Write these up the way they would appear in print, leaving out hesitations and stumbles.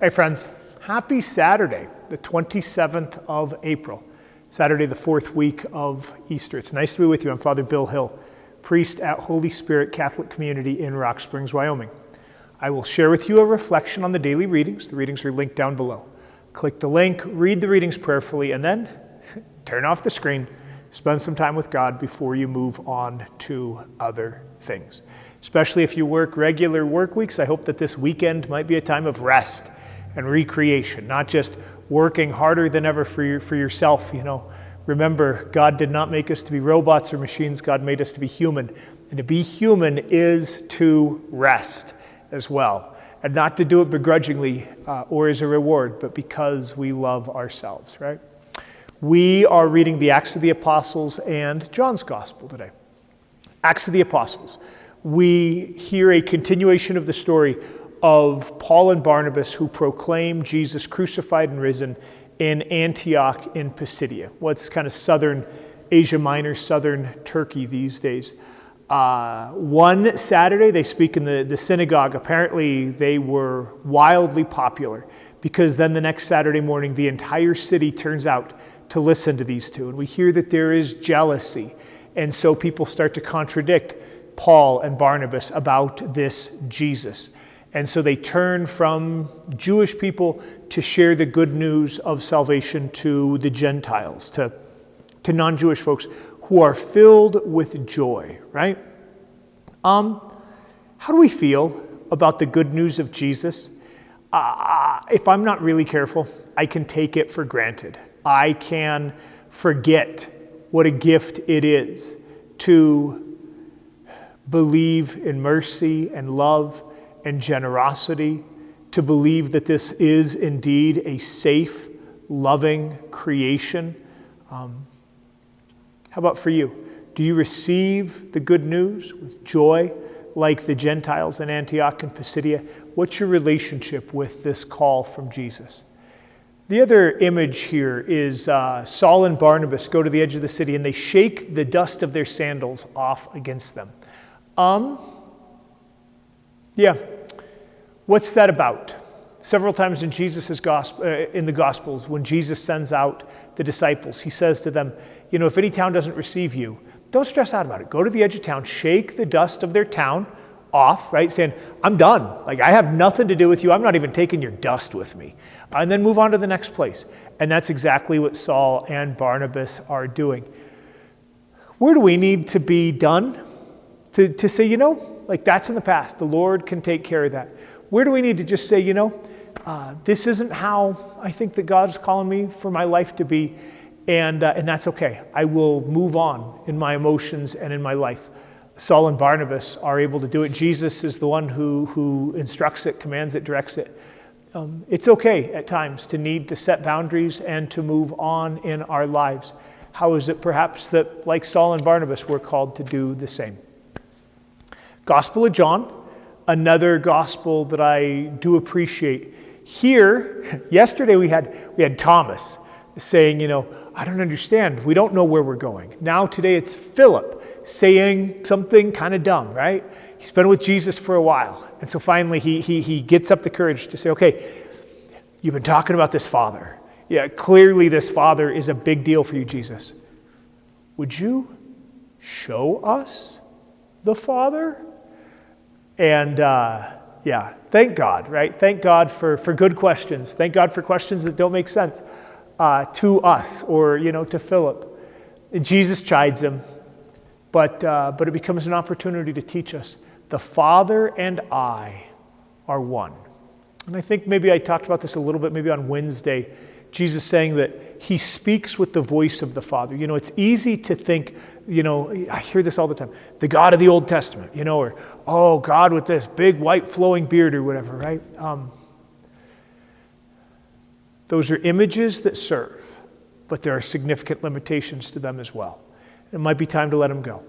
Hey friends, happy Saturday, the 27th of April, Saturday, the fourth week of Easter. It's nice to be with you. I'm Father Bill Hill, priest at Holy Spirit Catholic Community in Rock Springs, Wyoming. I will share with you a reflection on the daily readings. The readings are linked down below. Click the link, read the readings prayerfully, and then turn off the screen. Spend some time with God before you move on to other things. Especially if you work regular work weeks, I hope that this weekend might be a time of rest and recreation, not just working harder than ever for yourself. Remember, God did not make us to be robots or machines. God made us to be human. And to be human is to rest as well. And not to do it begrudgingly or as a reward, but because we love ourselves, right? We are reading the Acts of the Apostles and John's Gospel today. Acts of the Apostles. We hear a continuation of the story of Paul and Barnabas who proclaim Jesus crucified and risen in Antioch in Pisidia, what's kind of southern Asia Minor, southern Turkey these days. One Saturday they speak in the synagogue. Apparently they were wildly popular because then the next Saturday morning the entire city turns out to listen to these two. And we hear that there is jealousy. And so people start to contradict Paul and Barnabas about this Jesus. And so they turn from Jewish people to share the good news of salvation to the Gentiles, to non-Jewish folks who are filled with joy, right? How do we feel about the good news of Jesus? If I'm not really careful, I can take it for granted. I can forget what a gift it is to believe in mercy and love and generosity, to believe that this is indeed a safe, loving creation. How about for you? Do you receive the good news with joy like the Gentiles in Antioch and Pisidia? What's your relationship with this call from Jesus? The other image here is Saul and Barnabas go to the edge of the city and they shake the dust of their sandals off against them. What's that about? Several times in Jesus' gospel, in the Gospels, when Jesus sends out the disciples, he says to them, if any town doesn't receive you, don't stress out about it. Go to the edge of town, shake the dust of their town off, right? Saying, I'm done. I have nothing to do with you. I'm not even taking your dust with me. And then move on to the next place. And that's exactly what Saul and Barnabas are doing. Where do we need to be done? To say, that's in the past. The Lord can take care of that. Where do we need to just say, this isn't how I think that God's calling me for my life to be, and that's okay. I will move on in my emotions and in my life. Saul and Barnabas are able to do it. Jesus is the one who instructs it, commands it, directs it. It's okay at times to need to set boundaries and to move on in our lives. How is it perhaps that, like Saul and Barnabas, we're called to do the same? Gospel of John, another gospel that I do appreciate. Here, yesterday we had Thomas saying, I don't understand. We don't know where we're going. Now today it's Philip saying something kind of dumb, right? He's been with Jesus for a while. And so finally he gets up the courage to say, okay, you've been talking about this Father. Yeah, clearly this Father is a big deal for you, Jesus. Would you show us the Father? And thank God, right? Thank God for good questions. Thank God for questions that don't make sense to us or, to Philip. Jesus chides him, but it becomes an opportunity to teach us the Father and I are one. And I think maybe I talked about this a little bit, maybe on Wednesday, Jesus saying that he speaks with the voice of the Father. It's easy to think, I hear this all the time, the God of the Old Testament, or, oh, God with this big white flowing beard or whatever, right? Those are images that serve, but there are significant limitations to them as well. It might be time to let them go.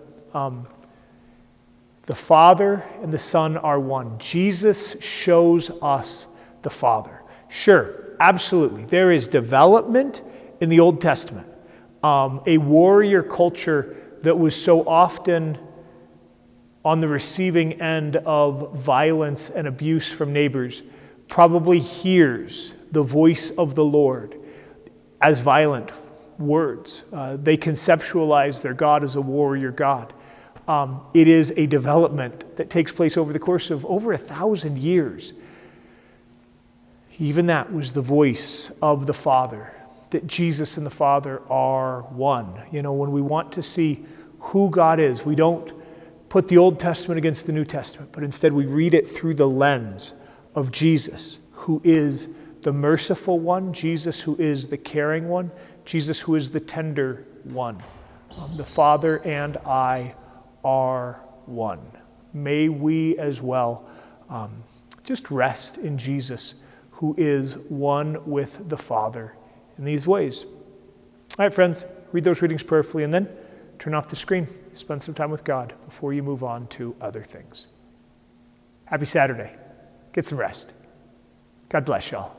The Father and the Son are one. Jesus shows us the Father. Sure, absolutely. There is development in the Old Testament. A warrior culture that was so often on the receiving end of violence and abuse from neighbors probably hears the voice of the Lord as violent words. They conceptualize their God as a warrior God. It is a development that takes place over the course of over 1,000 years. Even that was the voice of the Father, that Jesus and the Father are one. You know, when we want to see who God is, we don't put the Old Testament against the New Testament, but instead we read it through the lens of Jesus, who is the merciful one, Jesus who is the caring one, Jesus who is the tender one. The Father and I are one. May we as well just rest in Jesus, who is one with the Father in these ways. All right, friends, read those readings prayerfully and then turn off the screen. Spend some time with God before you move on to other things. Happy Saturday. Get some rest. God bless y'all.